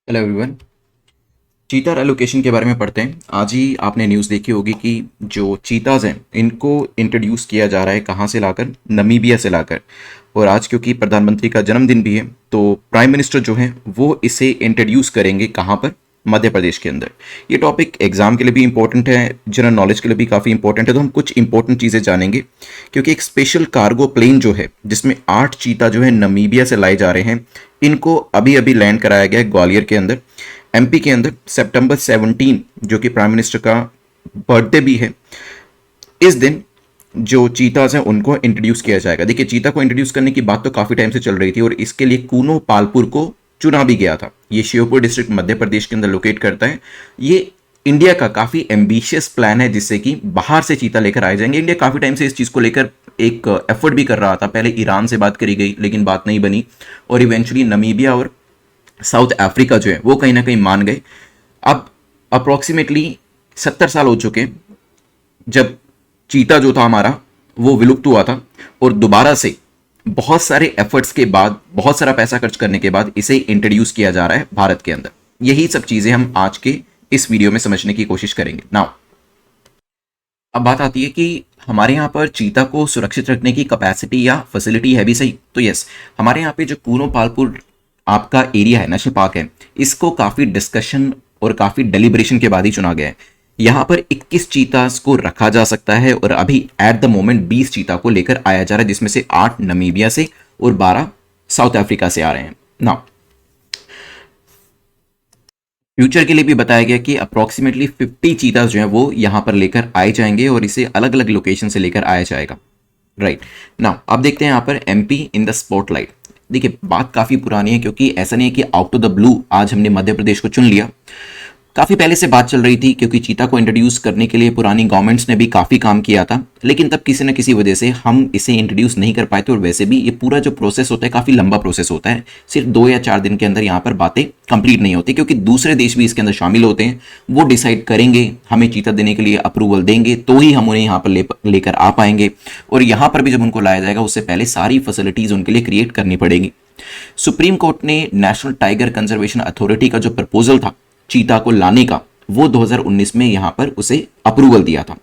Hello everyone. चीता allocation के बारे में पढ़ते हैं। आज ही आपने न्यूज़ देखी होगी कि जो चीताज़ हैं इनको इंट्रोड्यूस किया जा रहा है, कहाँ से लाकर, नमीबिया से लाकर। और आज क्योंकि प्रधानमंत्री का जन्मदिन भी है तो प्राइम मिनिस्टर जो हैं वो इसे इंट्रोड्यूस करेंगे कहाँ पर, मध्य प्रदेश के अंदर। ये टॉपिक एग्जाम के लिए भी इंपॉर्टेंट है, जनरल नॉलेज के लिए भी काफ़ी इंपॉर्टेंट है, तो हम कुछ इंपॉर्टेंट चीज़ें जानेंगे। क्योंकि एक स्पेशल कार्गो प्लेन जो है जिसमें 8 चीता जो है नमीबिया से लाए जा रहे हैं, इनको अभी अभी लैंड कराया गया है ग्वालियर के अंदर, एमपी के अंदर, सितंबर 17, जो कि प्राइम मिनिस्टर का बर्थडे भी है। इस दिन जो चीताज हैं उनको इंट्रोड्यूस किया जाएगा। देखिए, चीता को इंट्रोड्यूस करने की बात तो काफ़ी टाइम से चल रही थी और इसके लिए कूनो पालपुर को चुना भी गया था। ये श्योपुर डिस्ट्रिक्ट मध्य प्रदेश के अंदर लोकेट करता है। ये इंडिया का काफ़ी एम्बिशियस प्लान है जिससे कि बाहर से चीता लेकर आए जाएंगे। इंडिया काफ़ी टाइम से इस चीज़ को लेकर एक एफर्ट भी कर रहा था। पहले ईरान से बात करी गई लेकिन बात नहीं बनी, और इवेंचुअली नमीबिया और साउथ अफ्रीका जो है वो कहीं ना कहीं मान गए। अब अप्रोक्सीमेटली 70 साल हो चुके हैं जब चीता जो था हमारा वो विलुप्त हुआ था, और दोबारा से बहुत सारे एफर्ट्स के बाद, बहुत सारा पैसा खर्च करने के बाद इसे इंट्रोड्यूस किया जा रहा है भारत के अंदर। यही सब चीजें हम आज के इस वीडियो में समझने की कोशिश करेंगे। नाउ अब बात आती है कि हमारे यहाँ पर चीता को सुरक्षित रखने की कैपेसिटी या फैसिलिटी है भी सही। तो यस, हमारे यहाँ पे जो कूनो पालपुर आपका एरिया है, नेशनल पार्क है, इसको काफ़ी डिस्कशन और काफ़ी डेलिब्रेशन के बाद ही चुना गया है। यहाँ पर 21 चीतास को रखा जा सकता है और अभी एट द मोमेंट 20 चीता को लेकर आया जा रहा है, जिसमें से 8 नमीबिया से और 12 साउथ अफ्रीका से आ रहे हैं। नाउ फ्यूचर के लिए भी बताया गया कि अप्रोक्सीमेटली 50 चीतास जो हैं वो यहाँ पर लेकर आए जाएंगे और इसे अलग अलग लोकेशन से लेकर आया जाएगा। राइट नाउ अब देखते हैं यहाँ पर एमपी इन द स्पॉटलाइट। देखिए, बात काफ़ी पुरानी है क्योंकि ऐसा नहीं है कि आउट ऑफ द ब्लू आज हमने मध्य प्रदेश को चुन लिया। काफ़ी पहले से बात चल रही थी क्योंकि चीता को इंट्रोड्यूस करने के लिए पुरानी गवर्नमेंट्स ने भी काफ़ी काम किया था, लेकिन तब किसी न किसी वजह से हम इसे इंट्रोड्यूस नहीं कर पाए थे। और वैसे भी ये पूरा जो प्रोसेस होता है काफ़ी लंबा प्रोसेस होता है, सिर्फ 2 या 4 दिन के अंदर यहाँ पर बातें कंप्लीट नहीं होती, क्योंकि दूसरे देश भी इसके अंदर शामिल होते हैं। वो डिसाइड करेंगे, हमें चीता देने के लिए अप्रूवल देंगे तो ही हम उन्हें यहाँ पर लेकर आ पाएंगे। और यहाँ पर भी जब उनको लाया जाएगा उससे पहले सारी फैसिलिटीज़ उनके लिए क्रिएट करनी पड़ेगी। सुप्रीम कोर्ट ने नेशनल टाइगर कंजर्वेशन अथॉरिटी का जो प्रपोजल था चीता को लाने का, वो 2019 में यहां पर उसे अप्रूवल दिया था।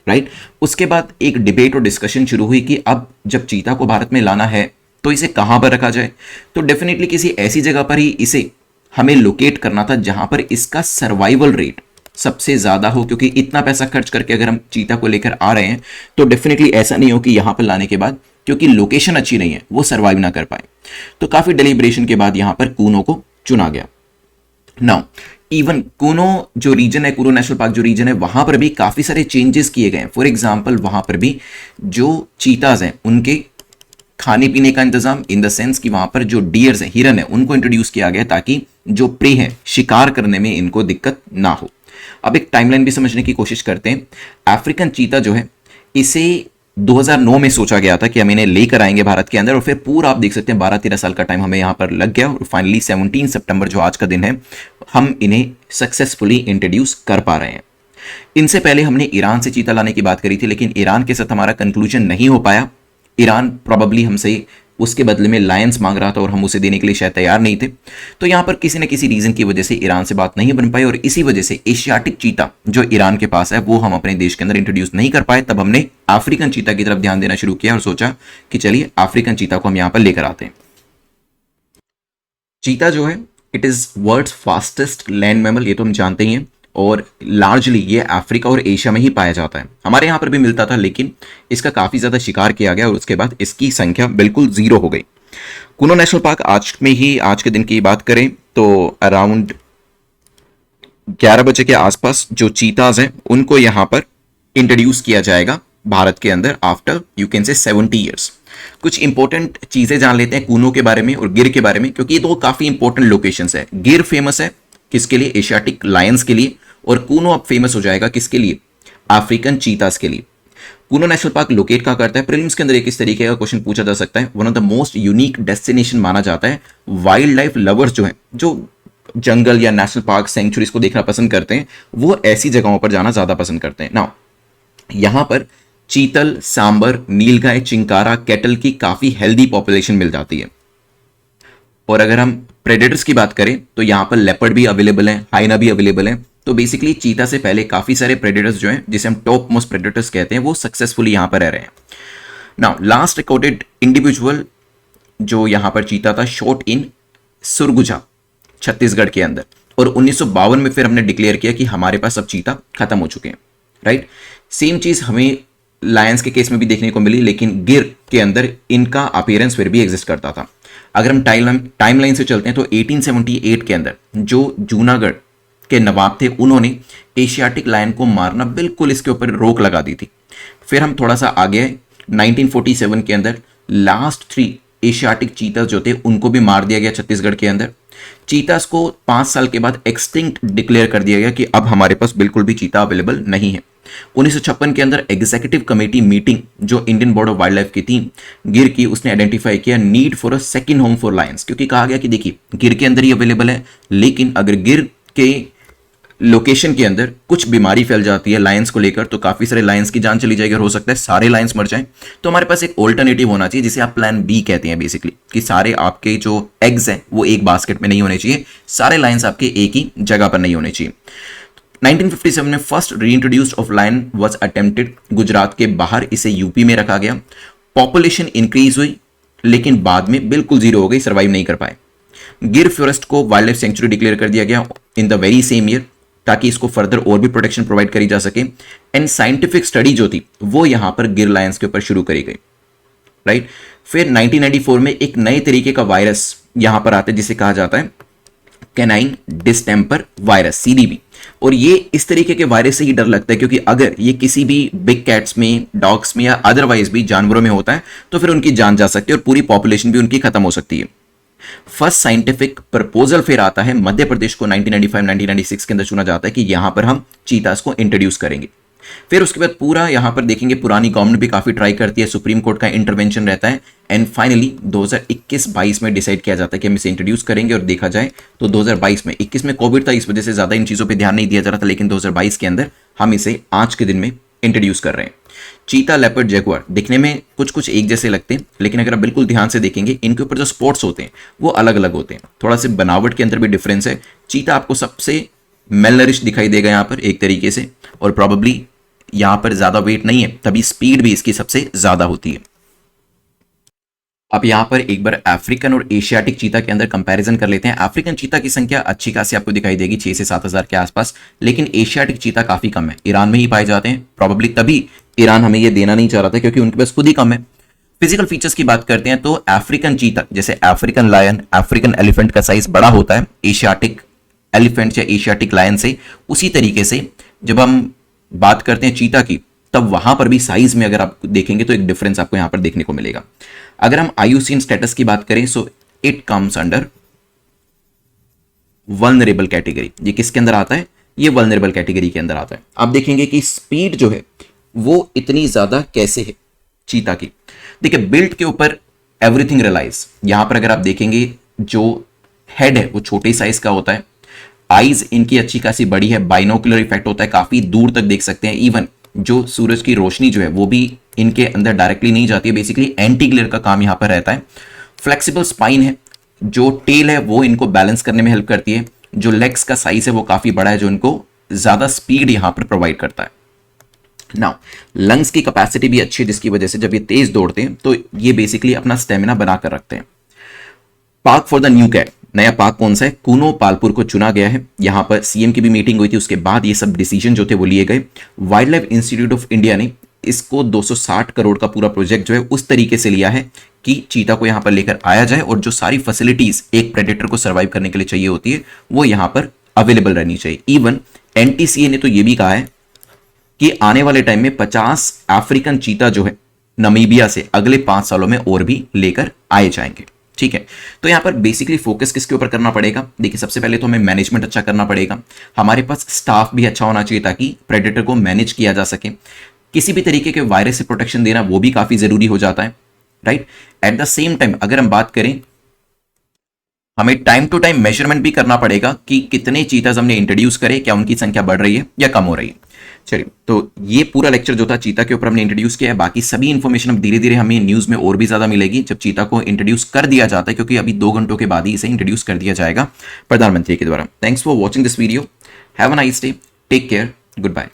राइट, उसके बाद एक डिबेट और डिस्कशन शुरू हुई कि अब जब चीता को भारत में लाना है तो इसे कहां पर रखा जाए। तो डेफिनेटली किसी ऐसी जगह पर ही इसे हमें लोकेट करना था जहां पर इसका सर्वाइवल रेट सबसे ज्यादा हो, क्योंकि इतना पैसा खर्च करके अगर हम चीता को लेकर आ रहे हैं तो डेफिनेटली ऐसा नहीं हो कि यहां पर लाने के बाद, क्योंकि लोकेशन अच्छी नहीं है, वो सर्वाइव ना कर पाए। तो काफी डेलिब्रेशन के बाद यहां पर कूनो को चुना गया। नाउ इवन कूनो जो रीजन है, कूनो नेशनल पार्क जो रीजन है, वहां पर भी काफी सारे चेंजेस किए गए हैं। फॉर एग्जांपल वहां पर भी जो चीताज हैं उनके खाने पीने का इंतजाम, इन द सेंस कि वहां पर जो डियर्स हैं, हिरन है, उनको इंट्रोड्यूस किया गया ताकि जो प्रे है शिकार करने में इनको दिक्कत ना हो। अब एक टाइमलाइन भी समझने की कोशिश करते हैं। अफ्रीकन चीता जो है इसे 2009 में सोचा गया था कि हम इन्हें लेकर आएंगे भारत के अंदर, और फिर पूरा आप देख सकते हैं 12-13 साल का टाइम हमें यहाँ पर लग गया, और फाइनली 17 सितंबर जो आज का दिन है हम इन्हें सक्सेसफुली इंट्रोड्यूस कर पा रहे हैं। इनसे पहले हमने ईरान से चीता लाने की बात करी थी, लेकिन ईरान के साथ हमारा कंक्लूजन नहीं हो पाया। ईरान प्रॉबली हमसे उसके बदले में लायंस मांग रहा था और हम उसे देने के लिए शायद तैयार नहीं थे। तो यहाँ पर किसी न किसी रीजन की वजह से ईरान से बात नहीं बन पाई, और इसी वजह से एशियाटिक चीता जो ईरान के पास है वो हम अपने देश के अंदर इंट्रोड्यूस नहीं कर पाए। तब हमने अफ्रीकन चीता की तरफ ध्यान देना शुरू किया और सोचा कि चलिए अफ्रीकन चीता को हम यहाँ पर लेकर आते हैं। चीता जो है it is world's fastest land mammal, ये तो हम जानते ही हैं, और लार्जली ये अफ्रीका और एशिया में ही पाया जाता है। हमारे यहाँ पर भी मिलता था लेकिन इसका काफ़ी ज़्यादा शिकार किया गया और उसके बाद इसकी संख्या बिल्कुल ज़ीरो हो गई। कूनो नेशनल पार्क आज के दिन की बात करें तो अराउंड 11 बजे के आसपास जो चीताज हैं उनको यहाँ पर इंट्रोड्यूस किया जाएगा भारत के अंदर after you can say 70 years. कुछ इंपॉर्टेंट चीज़ें जान लेते हैं कूनो के बारे में और गिर के बारे में, क्योंकि ये दो काफ़ी इंपॉर्टेंट लोकेशंस है। गिर फेमस है किसके लिए? एशियाटिक लायंस के लिए, और कूनो अब फेमस हो जाएगा किसके लिए? अफ्रीकन चीतास के लिए। कूनो नेशनल पार्क लोकेट कहाँ करता है? प्रीलिम्स के अंदर एक इस तरीके का क्वेश्चन पूछा जा सकता है। One of the most unique destination माना जाता है। वाइल्ड लाइफ लवर्स जो है, जो जंगल या नेशनल पार्क सेंचुरीज को देखना पसंद करते हैं, वो ऐसी जगहों पर जाना ज्यादा पसंद करते हैं। नाउ यहां पर चीतल, सांबर, नीलगाय, चिंकारा, कैटल की काफी हेल्दी पॉपुलेशन मिल जाती है। और अगर हम प्रेडेटर्स की बात करें तो यहाँ पर लेपर्ड भी अवेलेबल है, हाइना भी अवेलेबल है। तो बेसिकली चीता से पहले काफी सारे प्रेडेटर्स जो हैं, जिसे हम टॉप मोस्ट प्रेडेटर्स कहते हैं, वो सक्सेसफुली यहाँ पर रह रहे हैं। नाउ लास्ट रिकॉर्डेड इंडिविजुअल जो यहाँ पर चीता था, शॉट इन सुरगुजा छत्तीसगढ़ के अंदर, और 1952 में फिर हमने डिक्लेयर किया कि हमारे पास अब चीता खत्म हो चुके हैं, राइट। सेम चीज हमें लायंस के केस में भी देखने को मिली, लेकिन गिर के अंदर इनका अपीयरेंस फिर भी एग्जिस्ट करता था। अगर हम टाइमलाइन से चलते हैं तो 1878 के अंदर जो जूनागढ़ के नवाब थे, उन्होंने एशियाटिक लायन को मारना बिल्कुल इसके ऊपर रोक लगा दी थी। फिर हम थोड़ा सा आगे 1947 के अंदर लास्ट 3 एशियाटिक चीतास जो थे उनको भी मार दिया गया छत्तीसगढ़ के अंदर। चीतास को 5 साल के बाद एक्सटिंक्ट डिक्लेयर कर दिया गया कि अब हमारे पास बिल्कुल भी चीता अवेलेबल नहीं है। 1956 के अंदर एग्जीक्यूटिव कमेटी मीटिंग जो Indian board of wild life की थी गिर की, उसने आइडेंटिफाई किया need for a second home for Lions, क्योंकि कहा गया कि देखिए गिर के अंदर ही अवेलेबल है, लेकिन अगर गिर के लोकेशन के अंदर कुछ बीमारी फैल जाती है लायंस को लेकर तो काफी सारे लायंस की जान चली जाएगी और हो सकता है सारे लायंस मर जाएं। तो हमारे पास एक ऑल्टरनेटिव होना चाहिए जिसे आप प्लान बी कहते हैं बेसिकली, कि सारे आपके जो एग्स हैं वो एक बास्केट में नहीं होने चाहिए, सारे लायंस आपके एक ही जगह पर नहीं होने चाहिए। 1957 में first reintroduced of lion was attempted, Gujarat के बाहर इसे यूपी में रखा गया। पॉपुलेशन इंक्रीज हुई लेकिन बाद में बिल्कुल जीरो हो गई, सर्वाइव नहीं कर पाए। गिर फॉरेस्ट को वाइल्ड लाइफ सेंचुरी डिक्लेयर कर दिया गया in the very same year, ताकि इसको फर्दर और भी प्रोटेक्शन प्रोवाइड करी जा सके। एंड साइंटिफिक स्टडी जो थी वो यहां पर गिर लायंस के ऊपर शुरू करी गई, राइट। फिर 1994 में एक नए तरीके का वायरस यहां पर आता है जिसे कहा जाता है कैनाइन डिस्टेंपर वायरस, सीडीबी। और ये इस तरीके के वायरस से ही डर लगता है, क्योंकि अगर ये किसी भी बिग कैट्स में, डॉग्स में या अदरवाइज भी जानवरों में होता है तो फिर उनकी जान जा सकती है और पूरी पॉपुलेशन भी उनकी खत्म हो सकती है। फर्स्ट साइंटिफिक प्रपोजल फिर आता है मध्य प्रदेश को 1995-1996 के अंदर चुना जाता है कि यहां पर हम चीतास को इंट्रोड्यूस करेंगे। फिर उसके बाद पूरा यहां पर देखेंगे पुरानी गवर्नमेंट भी काफी ट्राई करती है, सुप्रीम कोर्ट का इंटरवेंशन रहता है, एंड फाइनली 2021-22 में डिसाइड किया जाता है कि हम इसे इंट्रोड्यूस करेंगे। और देखा जाए तो 2022 में, 21 में कोविड था इस वजह से ज्यादा इन चीजों पर ध्यान नहीं दिया जा रहा था, लेकिन 2022 के अंदर हम इसे आज के दिन में इंट्रोड्यूस कर रहे हैं। चीता, लेपर्ड, जैगुआर दिखने में कुछ कुछ एक जैसे लगते हैं, लेकिन अगर आप बिल्कुल ध्यान से देखेंगे इनके ऊपर जो स्पॉट्स होते हैं वो अलग अलग होते हैं, थोड़ा सा बनावट के अंदर भी डिफरेंस है। चीता आपको सबसे मेलनरिश दिखाई देगा यहाँ पर एक तरीके से, और प्रॉबेबली यहाँ पर ज्यादा वेट नहीं है, तभी स्पीड भी इसकी सबसे ज्यादा होती है। अब यहाँ पर एक बार अफ्रीकन और एशियाटिक चीता के अंदर कंपैरिजन कर लेते हैं। अफ्रीकन चीता की संख्या अच्छी खासी आपको दिखाई देगी, 6 से 7 हज़ार के आसपास, लेकिन एशियाटिक चीता काफी कम है, ईरान में ही पाए जाते हैं। प्रॉबेबली तभी ईरान हमें ये देना नहीं चाह रहा था क्योंकि उनके पास खुद ही कम है। फिजिकल फीचर्स की बात करते हैं तो अफ्रीकन चीता जैसे अफ्रीकन लायन, अफ्रीकन एलिफेंट का साइज बड़ा होता है एशियाटिक एलिफेंट या एशियाटिक लायन से, उसी तरीके से जब हम बात करते हैं चीता की तब वहां पर भी साइज में अगर आप देखेंगे तो एक डिफरेंस आपको यहां पर देखने को मिलेगा। अगर हम आईयूसीएन स्टेटस की बात करें so it comes under vulnerable category. ये किसके अंदर आता है? ये वल्नरेबल कैटेगरी के अंदर आता है। आप देखेंगे कि स्पीड जो है वो इतनी ज्यादा कैसे है चीता की। देखिए बिल्ड के ऊपर एवरीथिंग रिलाइज। यहां पर अगर आप देखेंगे जो हेड है वो छोटे साइज का होता है, आईज इनकी अच्छी खासी बड़ी है, बाइनोकुलर इफेक्ट होता है, काफी दूर तक देख सकते हैं। इवन जो सूरज की रोशनी जो है वो भी इनके अंदर डायरेक्टली नहीं जाती है, बेसिकली एंटी ग्लेयर का काम यहां पर रहता है। फ्लेक्सिबल स्पाइन है, जो टेल है वो इनको बैलेंस करने में हेल्प करती है। जो लेग्स का साइज है वो काफी बड़ा है जो इनको ज्यादा स्पीड यहां पर प्रोवाइड करता है। नाउ लंग्स की कैपेसिटी भी अच्छी है जिसकी वजह से जब ये तेज दौड़ते हैं तो ये बेसिकली अपना स्टेमिना बनाकर रखते हैं। Park for the new cat, नया पार्क कौन सा है? कूनो पालपुर को चुना गया है। यहां पर सीएम की भी मीटिंग हुई थी, उसके बाद ये सब डिसीजन जो थे वो लिए गए। Wild life institute of India ने इसको 260 करोड़ का पूरा प्रोजेक्ट जो है उस तरीके से लिया है कि चीता को यहां पर लेकर आया जाए और जो सारी फैसिलिटीज एक प्रेडेटर को सर्वाइव करने के लिए चाहिए होती है वो यहां पर अवेलेबल रहनी चाहिए। इवन एनटीसीए ने तो ये भी कहा है कि आने वाले टाइम में 50 अफ्रीकन चीता जो है नमीबिया से अगले 5 सालों में और भी लेकर आए जाएंगे। ठीक है, तो यहां पर बेसिकली फोकस किसके ऊपर करना पड़ेगा? देखिए सबसे पहले तो हमें मैनेजमेंट अच्छा करना पड़ेगा, हमारे पास स्टाफ भी अच्छा होना चाहिए ताकि प्रेडेटर को मैनेज किया जा सके। किसी भी तरीके के वायरस से प्रोटेक्शन देना वो भी काफी जरूरी हो जाता है, right. At the same time अगर हम बात करें हमें टाइम टू टाइम मेजरमेंट भी करना पड़ेगा कि कितने चीताज हमने इंट्रोड्यूस करे, क्या उनकी संख्या बढ़ रही है या कम हो रही है। चलिए, तो ये पूरा लेक्चर जो था चीता के ऊपर हमने इंट्रोड्यूस किया है। बाकी सभी इन्फॉर्मेशन अब धीरे धीरे हमें न्यूज़ में और भी ज़्यादा मिलेगी जब चीता को इंट्रोड्यूस कर दिया जाता है, क्योंकि अभी 2 घंटों के बाद ही इसे इंट्रोड्यूस कर दिया जाएगा प्रधानमंत्री के द्वारा। Thanks for watching this video. Have a nice day, take care, good bye.